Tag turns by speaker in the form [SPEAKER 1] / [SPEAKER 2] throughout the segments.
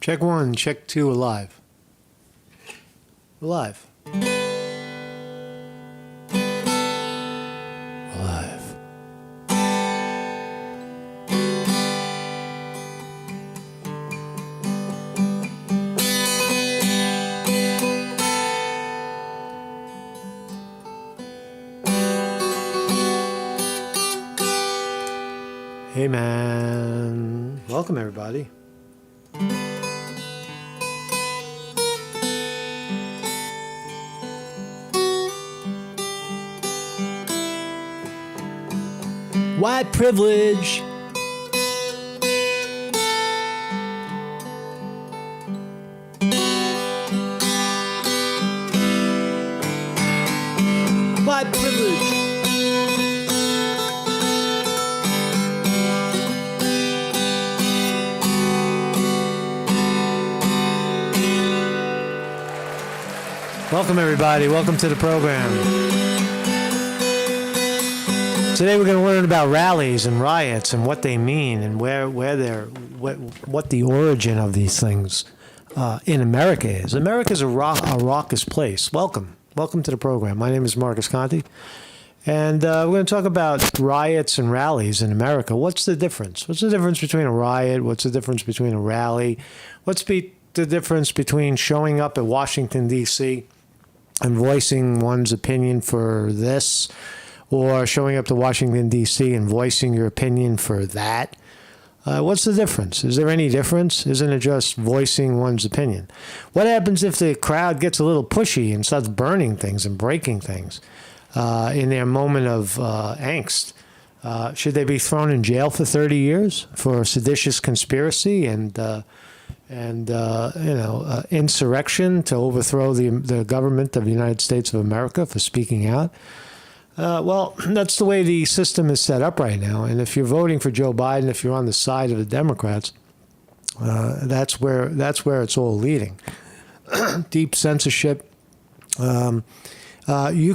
[SPEAKER 1] Check one, check two, alive. Alive. Alive. Hey man, welcome everybody. White privilege. White privilege. Welcome everybody. Welcome to the program. Today we're going to learn about rallies and riots and what they mean and what the origin of these things in America is. America's a raucous place. Welcome to the program. My name is Marcus Conte, and we're going to talk about riots and rallies in America. What's the difference? What's the difference between a riot? What's the difference between a rally? What's the difference between showing up at Washington, D.C. and voicing one's opinion for this, or showing up to Washington, D.C. and voicing your opinion for that? What's the difference? Is there any difference? Isn't it just voicing one's opinion? What happens if the crowd gets a little pushy and starts burning things and breaking things in their moment of angst? Should they be thrown in jail for 30 years for seditious conspiracy and insurrection to overthrow the government of the United States of America for speaking out? Well, that's the way the system is set up right now. And if you're voting for Joe Biden, if you're on the side of the Democrats, that's where it's all leading. Deep censorship. You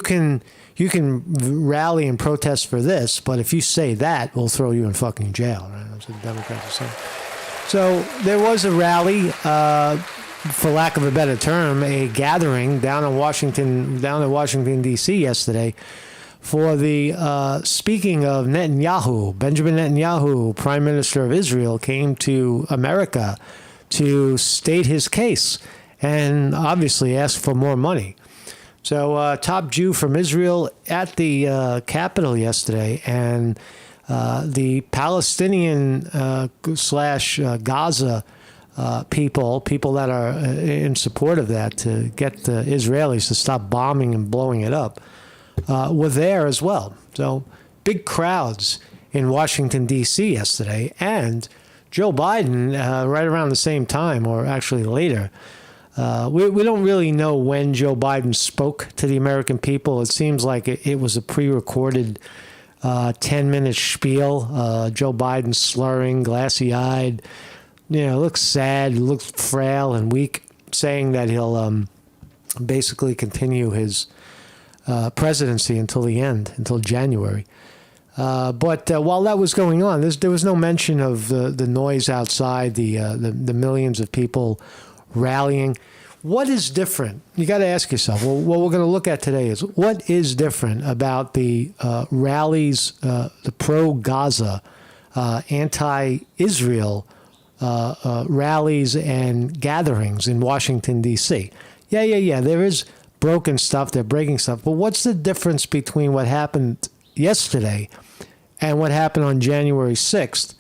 [SPEAKER 1] can rally and protest for this, but if you say that, we'll throw you in fucking jail. Right? That's what the Democrats are saying. So there was a rally, for lack of a better term, a gathering down in Washington, D.C. yesterday, for the speaking of Netanyahu. Benjamin Netanyahu, Prime Minister of Israel, came to America to state his case and obviously ask for more money. So top Jew from Israel at the Capitol yesterday, and the Palestinian slash Gaza people that are in support of that, to get the Israelis to stop bombing and blowing it up, were there as well. So big crowds in Washington, D.C. yesterday. And Joe Biden, right around the same time, or actually later, we don't really know when Joe Biden spoke to the American people. It seems like it was a pre-recorded 10-minute spiel. Joe Biden slurring, glassy-eyed, looks sad, looks frail and weak, saying that he'll basically continue his presidency until the end, until January. But while that was going on, there was no mention of the noise outside, the millions of people rallying. What is different? You got to ask yourself. Well, what we're going to look at today is what is different about the rallies, the pro-Gaza, anti-Israel rallies and gatherings in Washington, D.C. Yeah. There is broken stuff. They're breaking stuff. But what's the difference between what happened yesterday and what happened on January 6th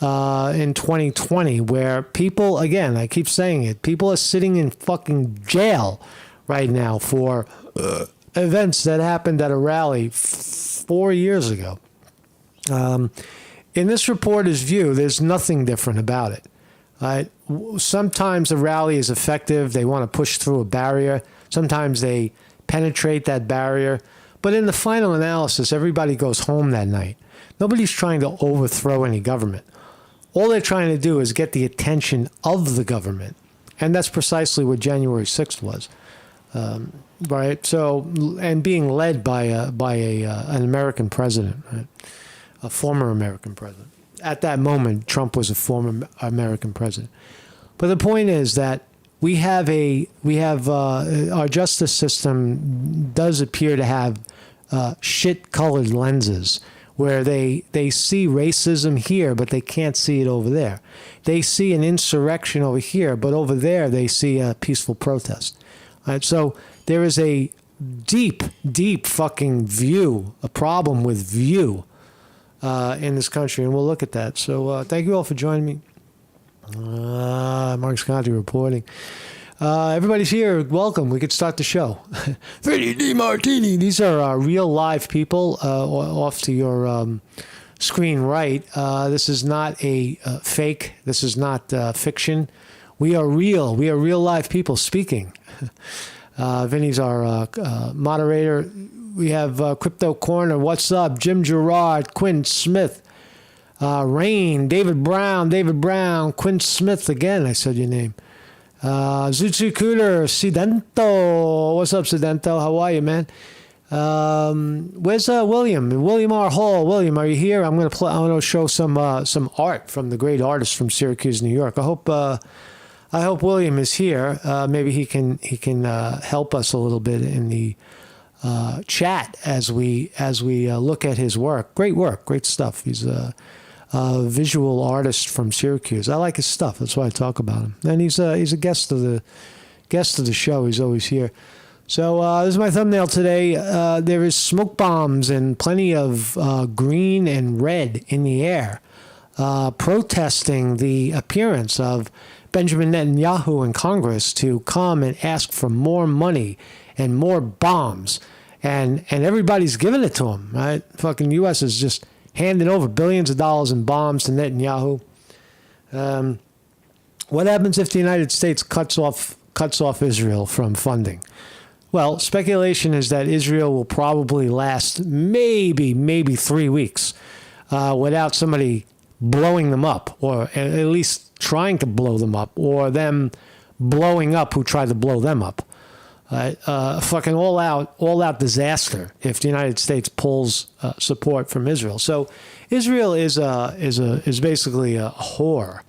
[SPEAKER 1] in 2020, where people, again, I keep saying it, people are sitting in fucking jail right now for events that happened at a rally 4 years ago. In this reporter's view, there's nothing different about it. Right? Sometimes a rally is effective. They want to push through a barrier. Sometimes they penetrate that barrier. But in the final analysis, everybody goes home that night. Nobody's trying to overthrow any government. All they're trying to do is get the attention of the government. And that's precisely what January 6th was. Right? So, and being led by an American president, right? A former American president. At that moment, Trump was a former American president. But the point is that we have our justice system does appear to have shit-colored lenses where they see racism here, but they can't see it over there. They see an insurrection over here, but over there they see a peaceful protest. All right, so there is a deep, deep fucking a problem with view in this country, and we'll look at that. So thank you all for joining me. Mark Conte reporting. Everybody's here. Welcome. We could start the show. Freddie D. Martini. These are real live people off to your screen right. This is not a fake. This is not fiction. We are real. We are real live people speaking. Vinny's our moderator. We have Crypto Corner. What's up? Jim Gerard, Quinn Smith, Rain, David Brown, Quinn Smith again. I said your name. Zutsu Cooter, Sidento. What's up, Sidento? How are you, man? Where's William? William R. Hall. William, are you here? I'm gonna show some art from the great artist from Syracuse, New York. I hope William is here. Maybe he can help us a little bit in the chat as we look at his work. Great stuff. He's a visual artist from Syracuse. I like his stuff. That's why I talk about him. And he's a guest of the show. He's always here. So this is my thumbnail today. There is smoke bombs and plenty of green and red in the air, protesting the appearance of Benjamin Netanyahu in Congress to come and ask for more money and more bombs. And everybody's giving it to him, right? Fucking U.S. is just handing over billions of dollars in bombs to Netanyahu. What happens if the United States cuts off Israel from funding? Well, speculation is that Israel will probably last maybe 3 weeks without somebody blowing them up, or at least trying to blow them up, or them blowing up who tried to blow them up. Fucking all out disaster if the United States pulls support from Israel. So Israel is basically a whore,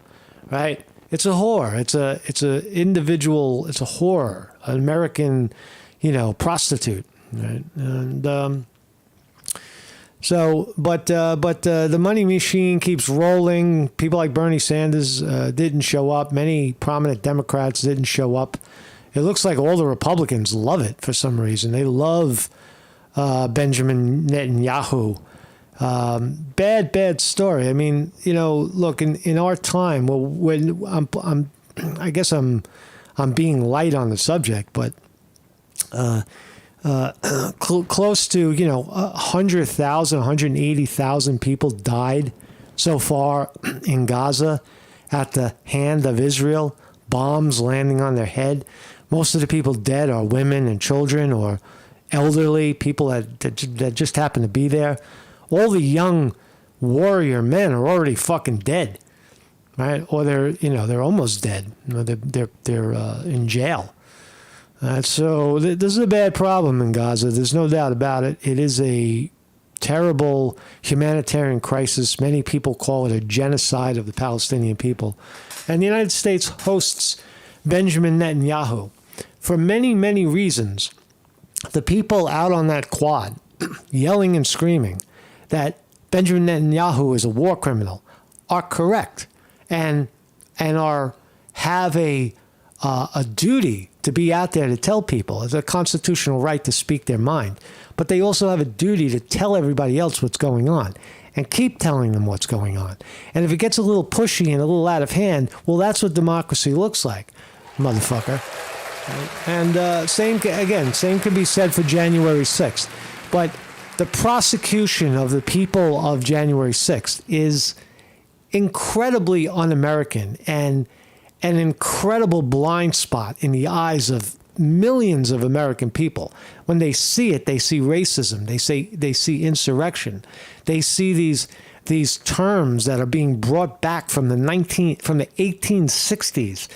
[SPEAKER 1] right? It's a whore. It's a individual. It's a whore, an American, prostitute, right? And but the money machine keeps rolling. People like Bernie Sanders didn't show up. Many prominent Democrats didn't show up. It looks like all the Republicans love it for some reason. They love Benjamin Netanyahu. Bad story. I mean, look, in our time, well, when I guess I'm being light on the subject, but close to 100,000, 180,000 people died so far in Gaza at the hand of Israel. Bombs landing on their head. Most of the people dead are women and children or elderly people that just happen to be there. All the young warrior men are already fucking dead, right? Or they're almost dead. They're in jail. So this is a bad problem in Gaza. There's no doubt about it. It is a terrible humanitarian crisis. Many people call it a genocide of the Palestinian people. And the United States hosts Benjamin Netanyahu. For many, many reasons, the people out on that quad yelling and screaming that Benjamin Netanyahu is a war criminal are correct and have a duty to be out there to tell people. It's a constitutional right to speak their mind. But they also have a duty to tell everybody else what's going on and keep telling them what's going on. And if it gets a little pushy and a little out of hand, well, that's what democracy looks like, motherfucker. And same could be said for January 6th. But the prosecution of the people of January 6th is incredibly un-American and an incredible blind spot in the eyes of millions of American people. When they see it, they see racism. They see insurrection. They see these terms that are being brought back from the 1860s.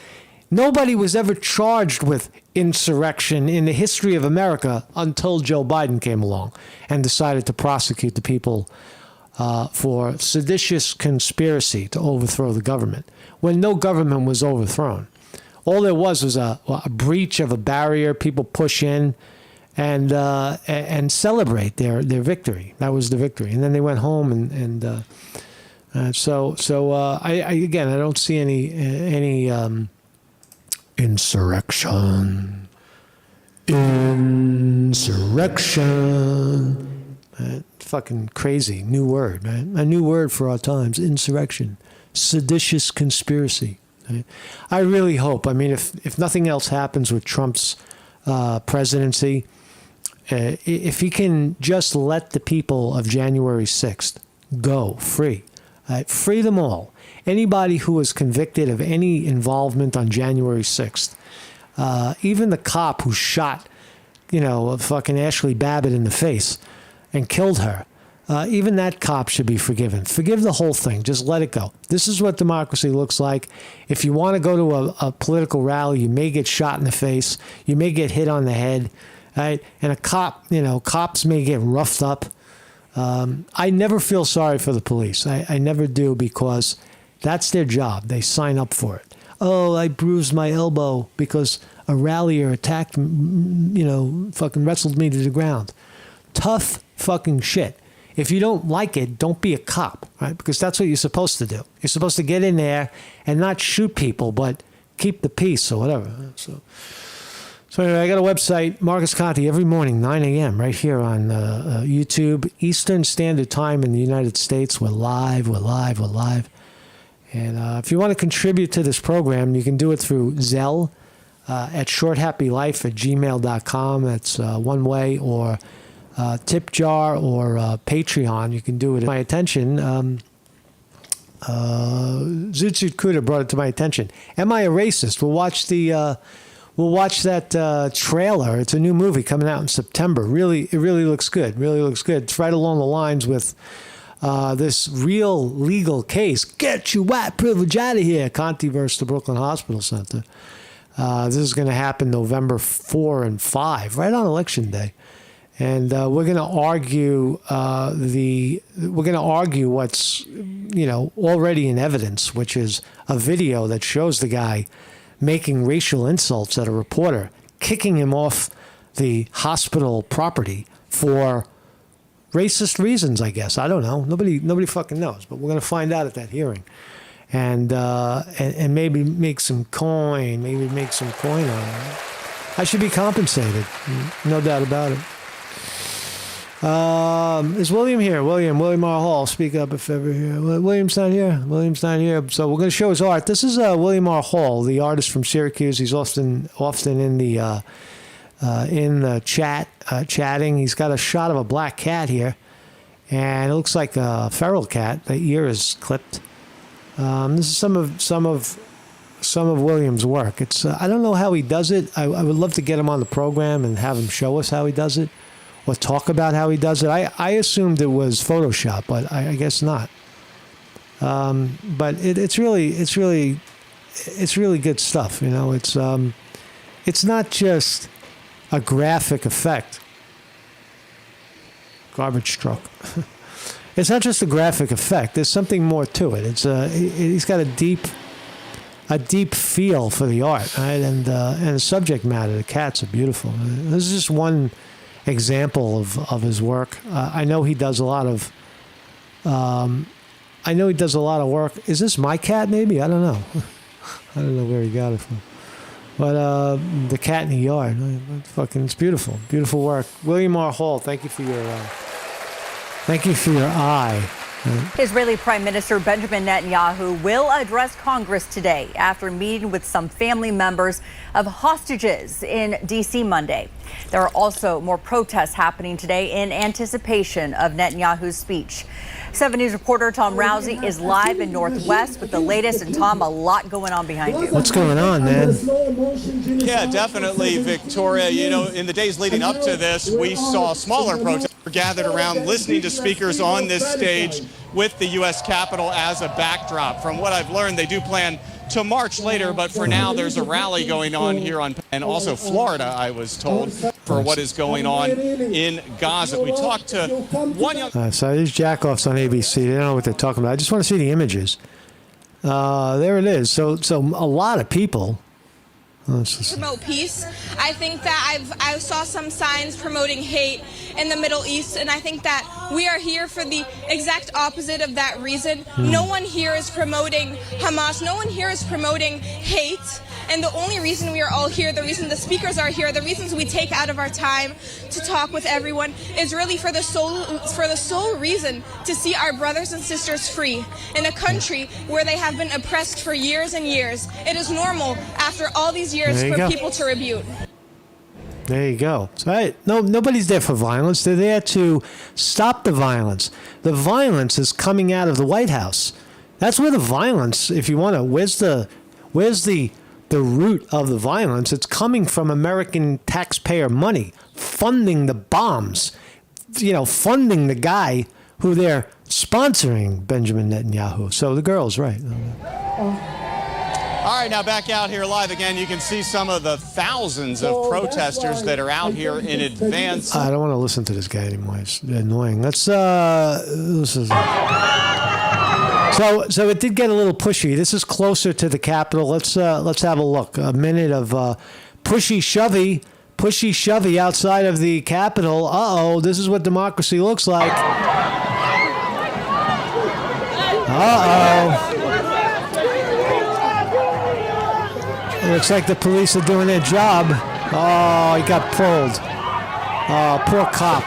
[SPEAKER 1] Nobody was ever charged with insurrection in the history of America until Joe Biden came along and decided to prosecute the people for seditious conspiracy to overthrow the government, when no government was overthrown. All there was a breach of a barrier. People push in and celebrate their victory. That was the victory. And then they went home I don't see any insurrection. Fucking crazy new word, right? A new word for our times: insurrection, seditious conspiracy. Right? I really hope. I mean, if nothing else happens with Trump's presidency, if he can just let the people of January 6th go free. Free them all. Anybody who was convicted of any involvement on January 6th, even the cop who shot, fucking Ashley Babbitt in the face and killed her, even that cop should be forgiven. Forgive the whole thing. Just let it go. This is what democracy looks like. If you want to go to a political rally, you may get shot in the face. You may get hit on the head. Right? And a cop, cops may get roughed up. I never feel sorry for the police. I never do, because that's their job. They sign up for it. Oh, I bruised my elbow because a rallier attacked, fucking wrestled me to the ground. Tough fucking shit. If you don't like it, don't be a cop, right? Because that's what you're supposed to do. You're supposed to get in there and not shoot people, but keep the peace or whatever. So anyway, I got a website, Marcus Conte, every morning, 9 a.m., right here on YouTube, Eastern Standard Time in the United States. We're live. And if you want to contribute to this program, you can do it through Zelle at shorthappylife@gmail.com. That's one way. Or tip jar or Patreon. You can do it. My attention. Zoot Kuda brought it to my attention. Am I a racist? We'll watch that trailer. It's a new movie coming out in September. It really looks good. It's right along the lines with this real legal case. Get your white privilege out of here. Conte versus the Brooklyn Hospital Center. This is going to happen November 4 and 5, right on Election Day. And we're going to argue what's already in evidence, which is a video that shows the guy making racial insults at a reporter, kicking him off the hospital property for racist reasons, I guess. I don't know. Nobody fucking knows. But we're going to find out at that hearing, and maybe make some coin. on it. I should be compensated, no doubt about it. Is William here? William R. Hall, speak up if ever here. William's not here. So we're going to show his art. This is William R. Hall, the artist from Syracuse. He's often in the chatting. He's got a shot of a black cat here, and it looks like a feral cat. The ear is clipped. This is some of William's work. It's I don't know how he does it. I would love to get him on the program and have him show us how he does it, or talk about how he does it. I assumed it was Photoshop, but I guess not. But it's really good stuff. It's not just a graphic effect. Garbage truck. It's not just a graphic effect. There's something more to it. He's got a deep feel for the art, right? And the subject matter. The cats are beautiful. This is just one example of his work. I know he does a lot of work. Is this my cat? Maybe, I don't know. I don't know where he got it from. But the cat in the yard, it's beautiful work. William R. Hall, thank you for your eye.
[SPEAKER 2] Israeli Prime Minister Benjamin Netanyahu will address Congress today after meeting with some family members of hostages in D.C. Monday. There are also more protests happening today in anticipation of Netanyahu's speech. 7 News reporter Tom Rousey is live in Northwest with the latest. And Tom, a lot going on behind you.
[SPEAKER 1] What's going on, man?
[SPEAKER 3] Yeah, definitely, Victoria. In the days leading up to this, we saw smaller protests gathered around listening to speakers on this stage with the U.S. Capitol as a backdrop. From what I've learned, they do plan to march later, but for now there's a rally going on here and also Florida, I was told. for what is going on in Gaza. We talked to one young...
[SPEAKER 1] So these jackoffs on ABC, they don't know what they're talking about. I just want to see the images. There it is. So a lot of people...
[SPEAKER 4] promote peace. I think that I saw some signs promoting hate in the Middle East, and I think that we are here for the exact opposite of that reason. No one here is promoting Hamas. No one here is promoting hate. And the only reason we are all here, the reason the speakers are here, the reasons we take out of our time to talk with everyone is really for the sole reason to see our brothers and sisters free in a country where they have been oppressed for years and years. It is normal after all these years for people to rebuke.
[SPEAKER 1] There you go. Right. No, nobody's there for violence. They're there to stop the violence. The violence is coming out of the White House. That's where the violence, if you want to, where's the root of the violence? It's coming from American taxpayer money, funding the bombs, funding the guy who they're sponsoring, Benjamin Netanyahu. So the girl's right.
[SPEAKER 3] All right, now back out here live again. You can see some of the thousands of protesters that are out here in advance.
[SPEAKER 1] I don't want to listen to this guy anymore. It's annoying. This is... So it did get a little pushy. This is closer to the Capitol. Let's have a look. A minute of pushy shovey outside of the Capitol. Uh-oh, this is what democracy looks like. Uh-oh. Looks like the police are doing their job. Oh, he got pulled. Oh, poor cop.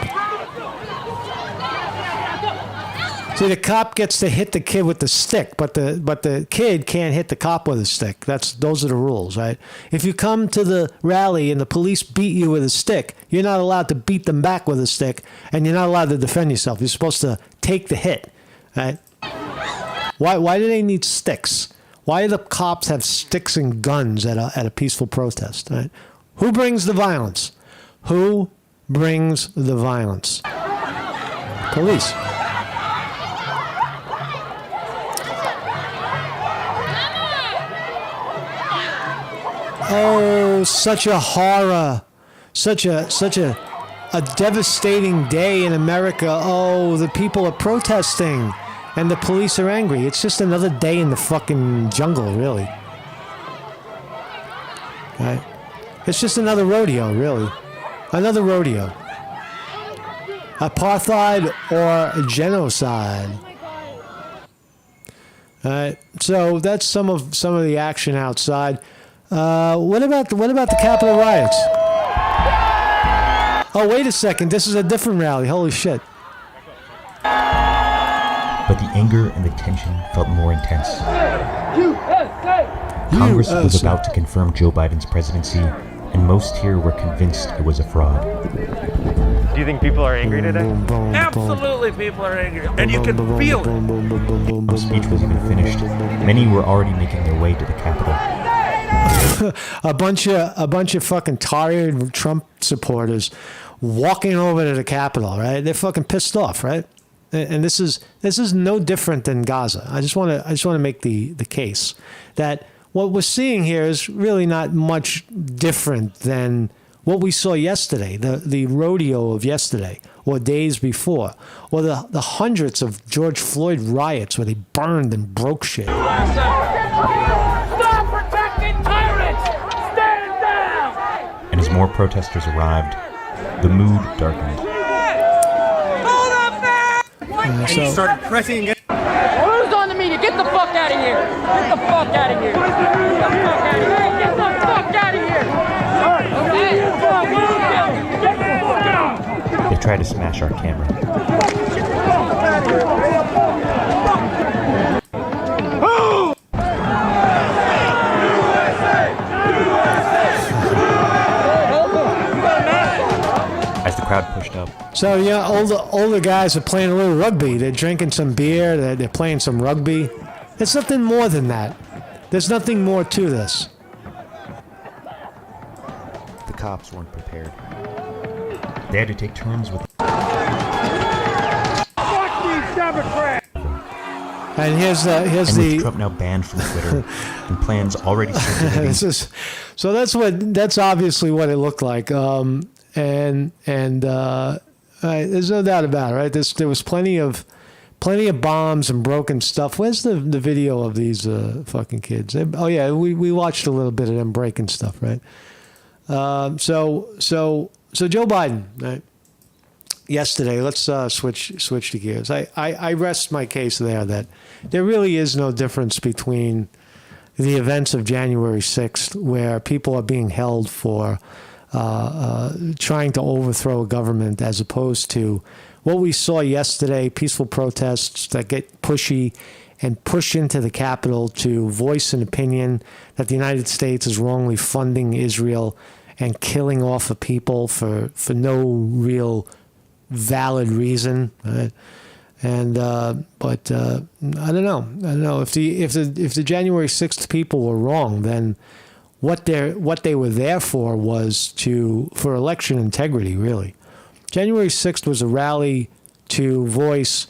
[SPEAKER 1] See, the cop gets to hit the kid with the stick, but the kid can't hit the cop with a stick. Those are the rules, right? If you come to the rally and the police beat you with a stick, you're not allowed to beat them back with a stick, and you're not allowed to defend yourself. You're supposed to take the hit, right? Why do they need sticks? Why do the cops have sticks and guns at a peaceful protest? Right? Who brings the violence? Who brings the violence? Police. Oh, such a horror. Such a devastating day in America. Oh, the people are protesting. And the police are angry. It's just another day in the fucking jungle, really. Right? It's just another rodeo, really. Another rodeo. Apartheid or genocide. So that's some of the action outside. What about the Capitol riots? Oh, wait a second. This is a different rally. Holy shit.
[SPEAKER 5] But the anger and the tension felt more intense. Congress was about to confirm Joe Biden's presidency, and most here were convinced it was a fraud.
[SPEAKER 6] Do you think people are angry today?
[SPEAKER 7] Absolutely, people are angry, and you can feel it.
[SPEAKER 5] No speech was even finished. Many were already making their way to the Capitol.
[SPEAKER 1] a bunch of fucking tired Trump supporters walking over to the Capitol, right? They're fucking pissed off, right? And this is no different than Gaza. I just want to make the case that what we're seeing here is really not much different than what we saw yesterday, the rodeo of yesterday or days before, or the hundreds of George Floyd riots where they burned and broke shit.
[SPEAKER 7] Stop protecting tyrants! Stand down!
[SPEAKER 5] And as more protesters arrived, the mood darkened.
[SPEAKER 6] And you started pressing against...
[SPEAKER 7] Who's on the media? Get the fuck out of here! Get the fuck out of here! Get the fuck out of here! Get the fuck out of here!
[SPEAKER 5] They tried to smash our camera. As the crowd pushed up.
[SPEAKER 1] So yeah, older guys are playing a little rugby. They're drinking some beer. They're playing some rugby. It's nothing more than that. There's nothing more to this.
[SPEAKER 5] The cops weren't prepared. They had to take turns with.
[SPEAKER 7] Fuck these Democrats!
[SPEAKER 1] And here's
[SPEAKER 5] with
[SPEAKER 1] the
[SPEAKER 5] Trump now banned from Twitter and plans already circulating.
[SPEAKER 1] that's obviously what it looked like. there's no doubt about it, right? There was plenty of bombs and broken stuff. Where's the video of these fucking kids? Oh yeah, we watched a little bit of them breaking stuff, right? So Joe Biden, right? Yesterday, let's switch to gears. I rest my case there that there really is no difference between the events of January 6th, where people are being held for trying to overthrow a government, as opposed to what we saw yesterday, peaceful protests that get pushy and push into the Capitol to voice an opinion that the United States is wrongly funding Israel and killing off of people for no real valid reason, right? And but I don't know if the January 6th people were wrong, then what they were there for was for election integrity, really. January 6th was a rally to voice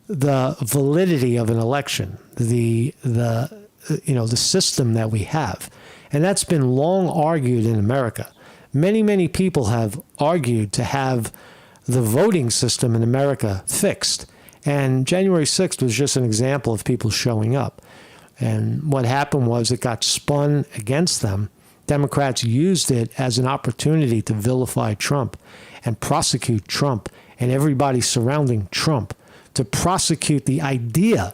[SPEAKER 1] the validity of an election, the system that we have, and that's been long argued in America. Many people have argued to have the voting system in America fixed. And January 6th was just an example of people showing up. And what happened was it got spun against them. Democrats used it as an opportunity to vilify Trump and prosecute Trump and everybody surrounding Trump, to prosecute the idea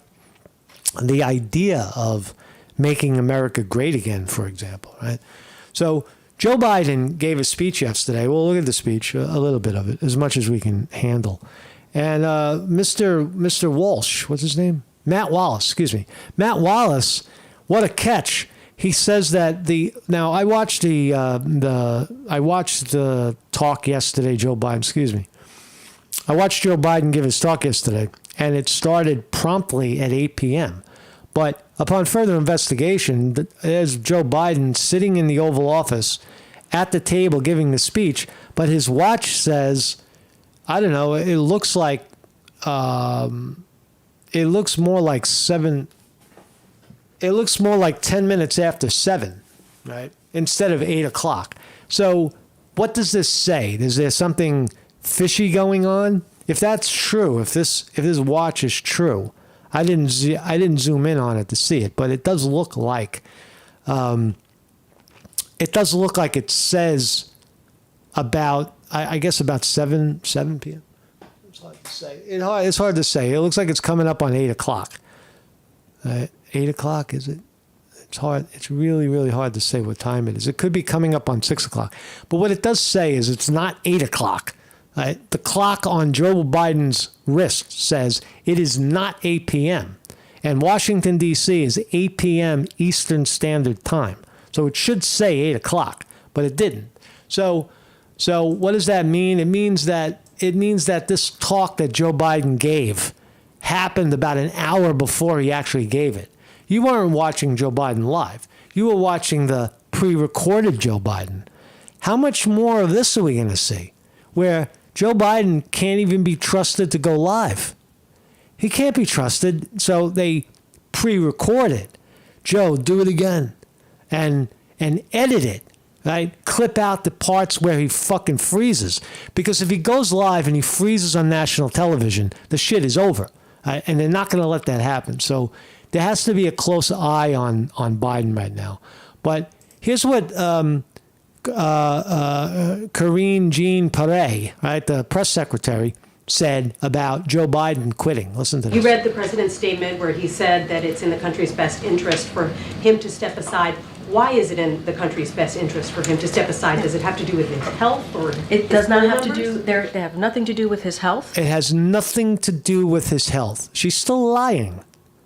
[SPEAKER 1] of making America great again, for example, right? So Joe Biden gave a speech yesterday. We'll look at the speech, a little bit of it, as much as we can handle. And Mr. Walsh, what's his name? Matt Wallace, excuse me. Matt Wallace, what a catch. He says that I watched the talk yesterday, Joe Biden, excuse me. I watched Joe Biden give his talk yesterday, and it started promptly at 8 p.m. But upon further investigation, there's Joe Biden sitting in the Oval Office at the table giving the speech, but his watch says, I don't know, it looks more like 10 minutes after 7, right? Instead of 8 o'clock. So what does this say? Is there something fishy going on? If that's true, if this watch is true, I didn't zoom in on it to see it, but it does look like it says about, I guess, about 7 p.m. It's hard to say. It's hard to say. It looks like it's coming up on 8 o'clock. 8 o'clock, is it? It's hard. It's really, really hard to say what time it is. It could be coming up on 6 o'clock. But what it does say is it's not 8 o'clock. Right? The clock on Joe Biden's wrist says it is not 8 p.m. And Washington, D.C. is 8 p.m. Eastern Standard Time. So it should say 8 o'clock, but it didn't. So what does that mean? It means that this talk that Joe Biden gave happened about an hour before he actually gave it. You weren't watching Joe Biden live. You were watching the pre-recorded Joe Biden. How much more of this are we going to see? Where Joe Biden can't even be trusted to go live. He can't be trusted, so they pre-record it. Joe, do it again. And edit it, right? Clip out the parts where he fucking freezes. Because if he goes live and he freezes on national television, the shit is over. Right? And they're not going to let that happen. So there has to be a close eye on Biden right now. But here's what Karine Jean-Pierre, right, the press secretary, said about Joe Biden quitting. Listen to this.
[SPEAKER 8] You read the president's statement where he said that it's in the country's best interest for him to step aside. Why is it in the country's best interest for him to step aside? Does it have to do with his health, or
[SPEAKER 9] it does not have to do? They have nothing to do with his health.
[SPEAKER 1] It has nothing to do with his health. She's still lying,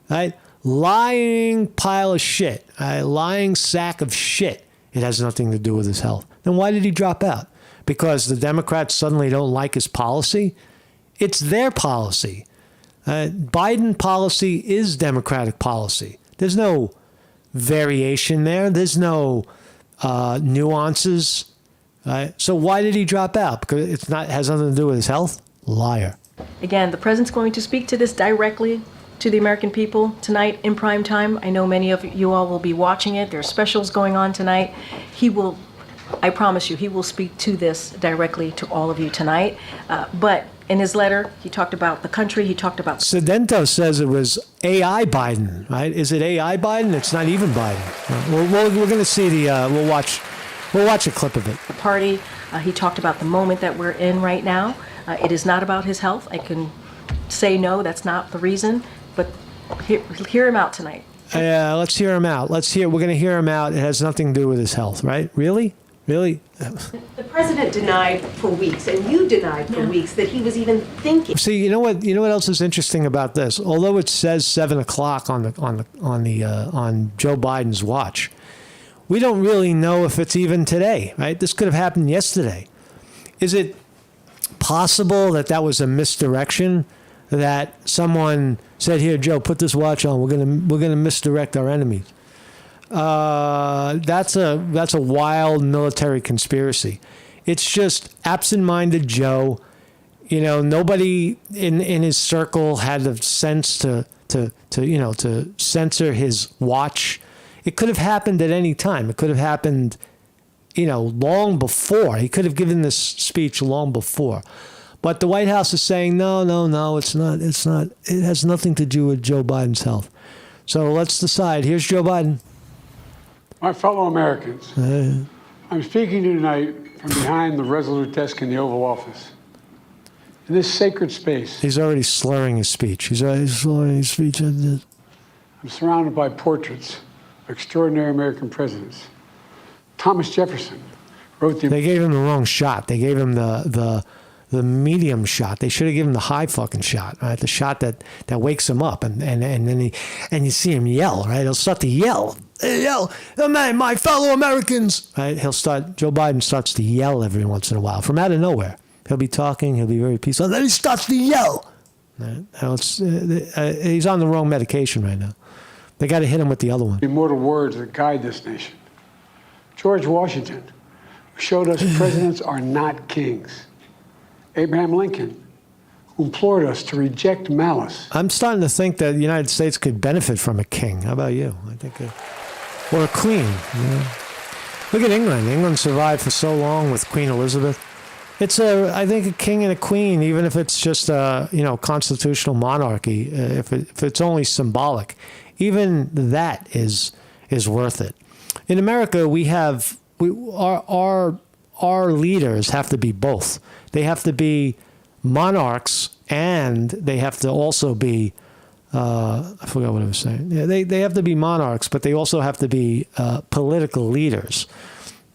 [SPEAKER 1] right? Lying pile of shit, right? Lying sack of shit. It has nothing to do with his health. Then why did he drop out? Because the Democrats suddenly don't like his policy? It's their policy. Biden policy is Democratic policy. There's no variation there. There's no nuances. So why did he drop out? Because it has nothing to do with his health? Liar.
[SPEAKER 9] Again, the president's going to speak to this directly to the American people tonight in prime time. I know many of you all will be watching it. There's specials going on tonight. He will I promise you, he will speak to this directly to all of you tonight. But in his letter, he talked about the country. He talked about.
[SPEAKER 1] Sedento says it was AI Biden, right? Is it AI Biden? It's not even Biden. We're going to see the. We'll watch a clip of it.
[SPEAKER 9] The party. He talked about the moment that we're in right now. It is not about his health. I can say no, that's not the reason. But hear him out tonight.
[SPEAKER 1] Yeah, let's hear him out. We're going to hear him out. It has nothing to do with his health, right? Really? Really?
[SPEAKER 8] The president denied for weeks, and you denied for weeks, that he was even thinking.
[SPEAKER 1] See, you know what else is interesting about this? Although it says 7 o'clock on Joe Biden's watch, we don't really know if it's even today, right? This could have happened yesterday. Is it possible that was a misdirection? That someone said, "Here, Joe, put this watch on. We're gonna misdirect our enemies." That's a wild military conspiracy. It's just absent-minded Joe. You know, nobody in his circle had the sense to censor his watch. It could have happened at any time. It could have happened, long before. He could have given this speech long before. But the White House is saying, no, it's not. It has nothing to do with Joe Biden's health. So let's decide. Here's Joe Biden.
[SPEAKER 10] My fellow Americans, I'm speaking to you tonight from behind the resolute desk in the Oval Office. In this sacred space.
[SPEAKER 1] He's already slurring his speech. He's already slurring his speech.
[SPEAKER 10] I'm surrounded by portraits of extraordinary American presidents. Thomas Jefferson wrote the...
[SPEAKER 1] They gave him the wrong shot. They gave him the medium shot. They should have given him the high fucking shot, right? The shot that wakes him up, and then you see him yell, right? He'll start to yell, my fellow Americans, right? Joe Biden starts to yell every once in a while from out of nowhere. He'll be talking, he'll be very peaceful, and then he starts to yell. Right? He's on the wrong medication right now. They got to hit him with the other one.
[SPEAKER 10] The immortal words that guide this nation. George Washington, who showed us presidents are not kings. Abraham Lincoln, who implored us to reject malice.
[SPEAKER 1] I'm starting to think that the United States could benefit from a king. How about you? I think, or a queen. Look at England. England survived for so long with Queen Elizabeth. It's I think a king and a queen, even if it's just a constitutional monarchy, if it's only symbolic, even that is worth it. In America, our leaders have to be both. They have to be monarchs, and they have to also be, I forgot what I was saying. Yeah, they have to be monarchs, but they also have to be political leaders.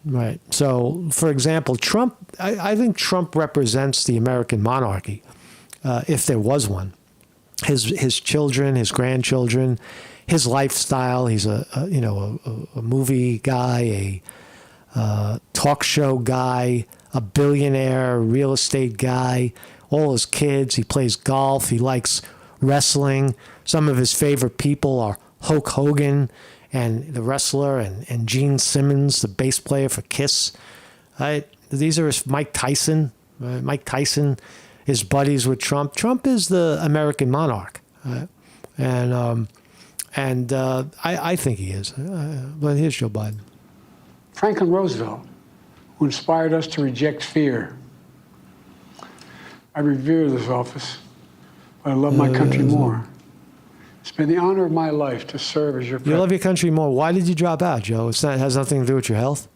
[SPEAKER 1] Right. So, for example, Trump, I think Trump represents the American monarchy, if there was one. His children, his grandchildren, his lifestyle. He's a movie guy, a talk show guy, a billionaire, real estate guy, all his kids. He plays golf. He likes wrestling. Some of his favorite people are Hulk Hogan and the wrestler, and Gene Simmons, the bass player for Kiss. Right? These are Mike Tyson. Mike Tyson is buddies with Trump. Trump is the American monarch. Right? And I think he is. But here's Joe Biden.
[SPEAKER 10] Franklin Roosevelt, who inspired us to reject fear. I revere this office, but I love my country more. It's been the honor of my life to serve as your president.
[SPEAKER 1] You love your country more. Why did you drop out, Joe? It has nothing to do with your health.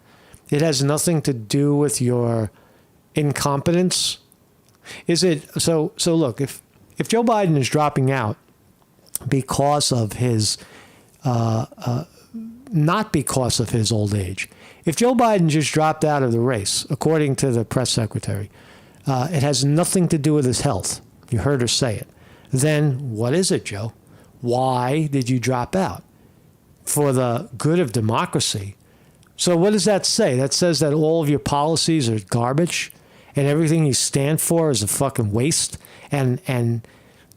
[SPEAKER 1] It has nothing to do with your incompetence. Is it so? Look, if Joe Biden is dropping out because of his, not because of his old age. If Joe Biden just dropped out of the race, according to the press secretary, it has nothing to do with his health. You heard her say it. Then what is it, Joe? Why did you drop out? For the good of democracy. So what does that say? That says that all of your policies are garbage and everything you stand for is a fucking waste. And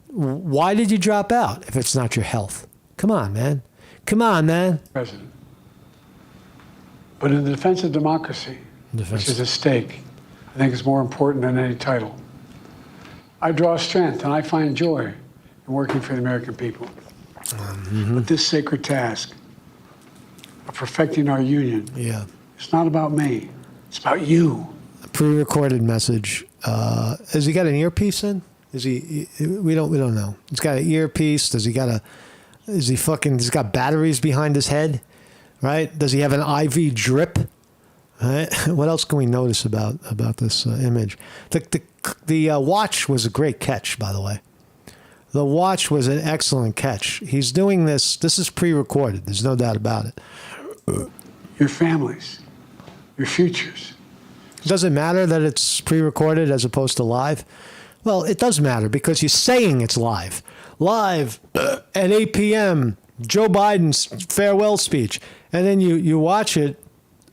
[SPEAKER 1] why did you drop out if it's not your health? Come on, man. Come on, man.
[SPEAKER 10] President. But in the defense of democracy, which is at stake, I think it's more important than any title. I draw strength and I find joy in working for the American people. But this sacred task of perfecting our union, it's not about me. It's about you.
[SPEAKER 1] A pre-recorded message. Has he got an earpiece in? Is he? We don't know. He's got an earpiece. Does he got a? Is he fucking? He's got batteries behind his head, right? Does he have an IV drip? Right? What else can we notice about this image? The watch was a great catch, by the way. The watch was an excellent catch. He's doing this. This is pre-recorded. There's no doubt about it.
[SPEAKER 10] Your families, your futures.
[SPEAKER 1] Does it matter that it's pre-recorded as opposed to live? Well, it does matter because you're saying it's live. Live at 8 p.m., Joe Biden's farewell speech. And then you watch it,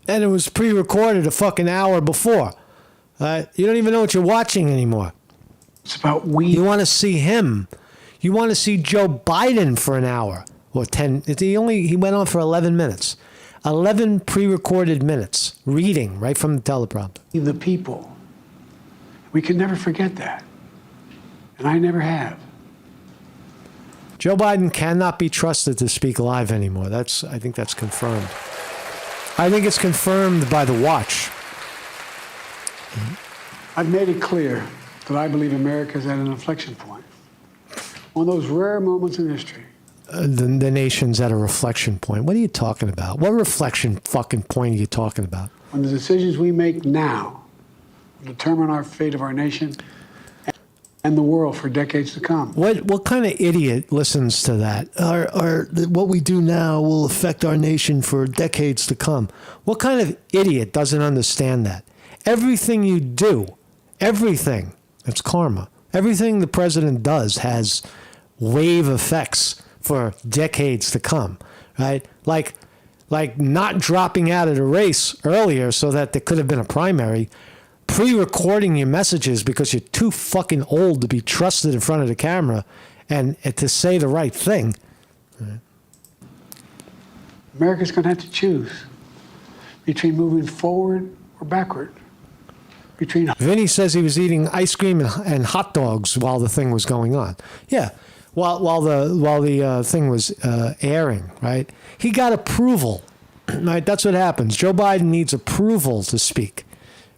[SPEAKER 1] and it was pre-recorded a fucking hour before. You don't even know what you're watching anymore.
[SPEAKER 10] It's about we.
[SPEAKER 1] You want to see him. You want to see Joe Biden for an hour or 10. He went on for 11 minutes. 11 pre-recorded minutes reading right from the teleprompter.
[SPEAKER 10] The people. We can never forget that. And I never have.
[SPEAKER 1] Joe Biden cannot be trusted to speak live anymore. I think that's confirmed. I think it's confirmed by the watch.
[SPEAKER 10] I've made it clear that I believe America is at an inflection point. One of those rare moments in history.
[SPEAKER 1] The nation's at a reflection point. What are you talking about? What reflection fucking point are you talking about?
[SPEAKER 10] When the decisions we make now will determine our fate of our nation and the world for decades to come.
[SPEAKER 1] What kind of idiot listens to that? What we do now will affect our nation for decades to come. What kind of idiot doesn't understand that? Everything you do, everything, it's karma. Everything the president does has wave effects for decades to come, right? Like not dropping out of the race earlier so that there could have been a primary, pre-recording your messages because you're too fucking old to be trusted in front of the camera and to say the right thing.
[SPEAKER 10] America's going to have to choose between moving forward or backward.
[SPEAKER 1] Vinny says he was eating ice cream and hot dogs while the thing was going on. Yeah, while the thing was airing, right? He got approval, right? That's what happens. Joe Biden needs approval to speak,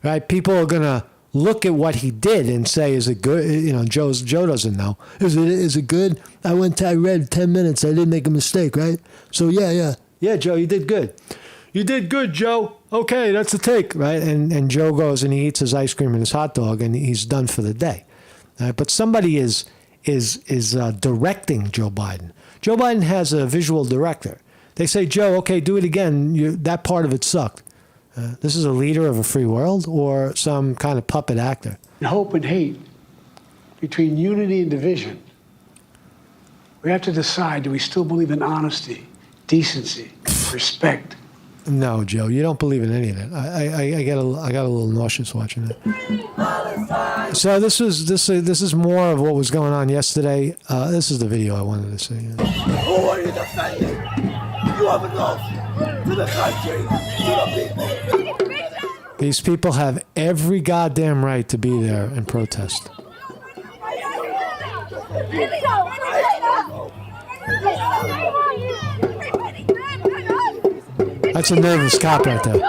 [SPEAKER 1] right? People are gonna look at what he did and say, "Is it good?" You know, Joe doesn't know. Is it good? I read 10 minutes. I didn't make a mistake, right? So yeah, Joe, you did good. You did good, Joe. Okay, that's the take, right? And Joe goes and he eats his ice cream and his hot dog, and he's done for the day. But somebody is directing Joe Biden. Joe Biden has a visual director. They say, Joe, okay, do it again. That part of it sucked. This is a leader of a free world or some kind of puppet actor?
[SPEAKER 10] Hope and hate, between unity and division. We have to decide, do we still believe in honesty, decency, respect?
[SPEAKER 1] No, Joe, you don't believe in any of that. I got a little nauseous watching that. So this is more of what was going on yesterday. This is the video I wanted to see.
[SPEAKER 11] Who are you defending? You have enough to the country, to the people.
[SPEAKER 1] These people have every goddamn right to be there and protest. That's a nervous cop right there.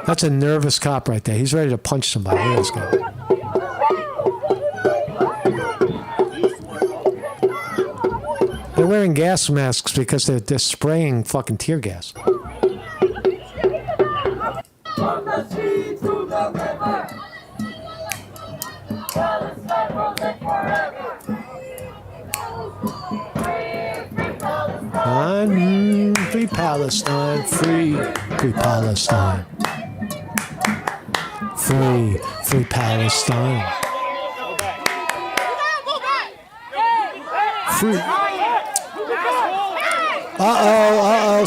[SPEAKER 1] That's a nervous cop right there. He's ready to punch somebody. Look at this guy. They're wearing gas masks because they're spraying fucking tear gas. Free Palestine, free Palestine, free Palestine, free.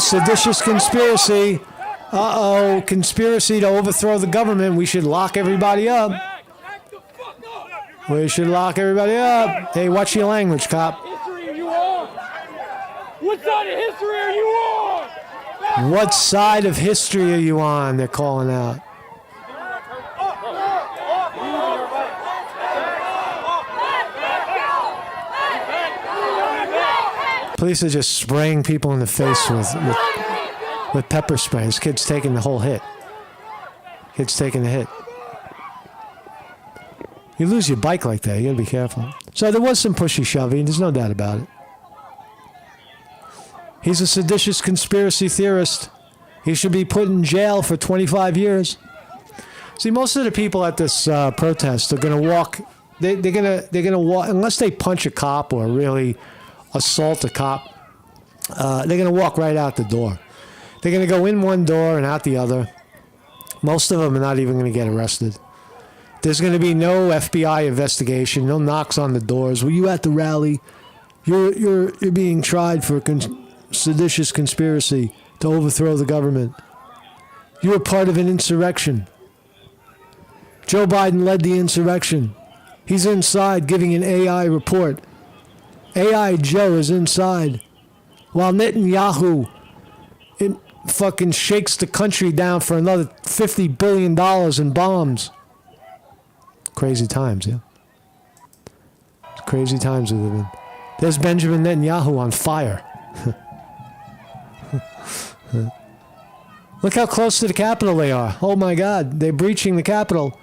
[SPEAKER 1] Seditious conspiracy. Conspiracy to overthrow the government. We should lock everybody up. We should lock everybody up. Hey, watch your language, cop.
[SPEAKER 7] What side of history are you on?
[SPEAKER 1] What side of history are you on? They're calling out. Police are just spraying people in the face with with pepper spray. This kid's taking the whole hit. Kid's taking the hit. You lose your bike like that, you gotta be careful. So there was some pushy shoving, there's no doubt about it. He's a seditious conspiracy theorist. He should be put in jail for 25 years. See, most of the people at this protest are gonna walk. They're gonna walk unless they punch a cop or really assault a cop. They're gonna walk right out the door. They're gonna go in one door and out the other. Most of them are not even gonna get arrested. There's going to be no FBI investigation, no knocks on the doors. Were you at the rally? You're being tried for seditious conspiracy to overthrow the government. You were part of an insurrection. Joe Biden led the insurrection. He's inside giving an AI report. AI Joe is inside. While Netanyahu fucking shakes the country down for another $50 billion in bombs. Crazy times, yeah. Crazy times we live in. There's Benjamin Netanyahu on fire. Look how close to the Capitol they are. Oh my God, they're breaching the Capitol.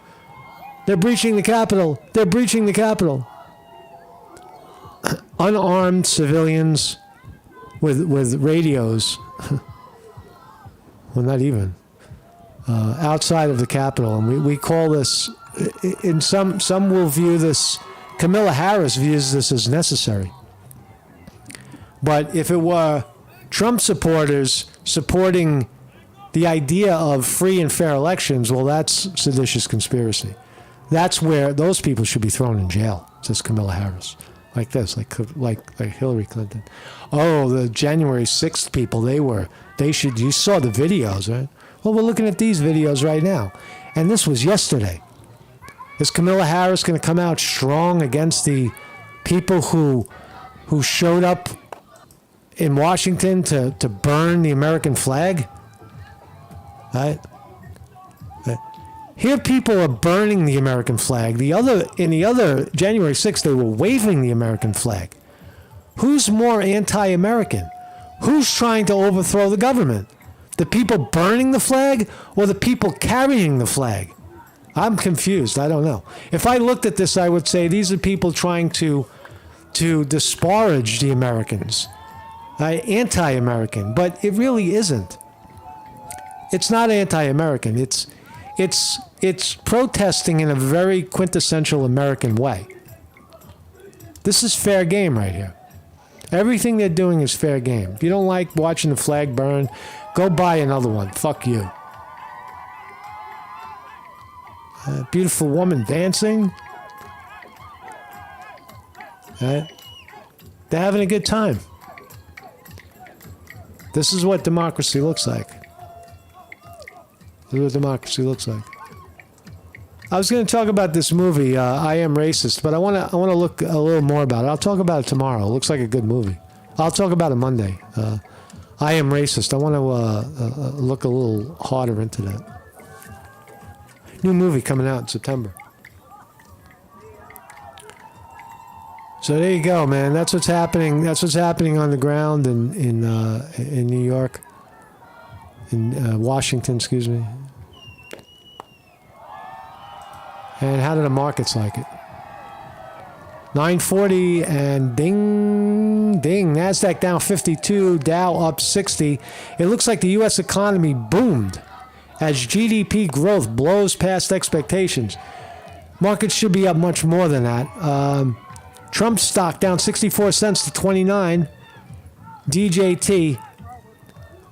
[SPEAKER 1] They're breaching the Capitol. They're breaching the Capitol. Unarmed civilians with radios. Well, not even. Outside of the Capitol. And we call this... In some will view this, Kamala Harris views this as necessary. But if it were Trump supporters supporting the idea of free and fair elections, well, that's seditious conspiracy. That's where those people should be thrown in jail, says Kamala Harris. Like this, like Hillary Clinton. Oh, the January 6th people, you saw the videos, right? Well, we're looking at these videos right now. And this was yesterday. Is Kamala Harris going to come out strong against the people who showed up in Washington to burn the American flag? Right? Here people are burning the American flag. In the other January 6th, they were waving the American flag. Who's more anti-American? Who's trying to overthrow the government? The people burning the flag or the people carrying the flag? I'm confused. I don't know. If I looked at this, I would say these are people trying to disparage the Americans, anti-American. But it really isn't. It's not anti-American. It's protesting in a very quintessential American way. This is fair game right here. Everything they're doing is fair game. If you don't like watching the flag burn, go buy another one. Fuck you. Beautiful woman dancing. They're having a good time. This is what democracy looks like. This is what democracy looks like. I was going to talk about this movie, I Am Racist, but I want to look a little more about it. I'll talk about it tomorrow. It looks like a good movie. I'll talk about it Monday. I Am Racist. I want to look a little harder into that. New movie coming out in September. So there you go, man. That's what's happening. That's what's happening on the ground in New York, in Washington, excuse me. And how do the markets like it? 940 and ding, ding. NASDAQ down 52, Dow up 60. It looks like the U.S. economy boomed as GDP growth blows past expectations. Markets should be up much more than that. Trump stock down 64 cents to 29. DJT.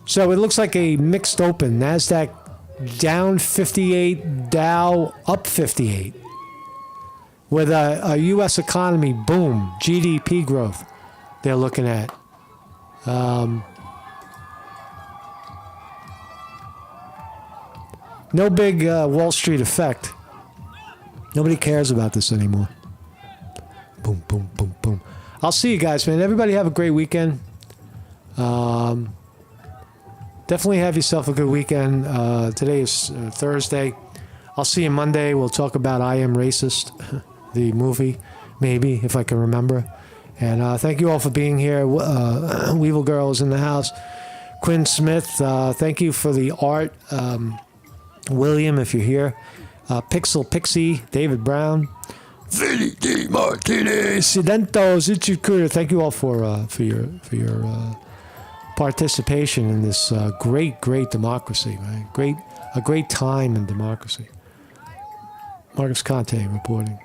[SPEAKER 1] So it looks like a mixed open. NASDAQ down 58, Dow up 58. With a U.S. economy boom, GDP growth they're looking at. No big Wall Street effect. Nobody cares about this anymore. Boom, boom, boom, boom. I'll see you guys, man. Everybody have a great weekend. Definitely have yourself a good weekend. Today is Thursday. I'll see you Monday. We'll talk about I Am Racist, the movie, maybe, if I can remember. And thank you all for being here. Weevil Girl is in the house. Quinn Smith, thank you for the art. William, if you're here. Pixel Pixie, David Brown. Vinny D. Martinez. Sidento, Zichikura. Thank you all for your participation in this great democracy, man. A great time in democracy. Marcus Conte reporting.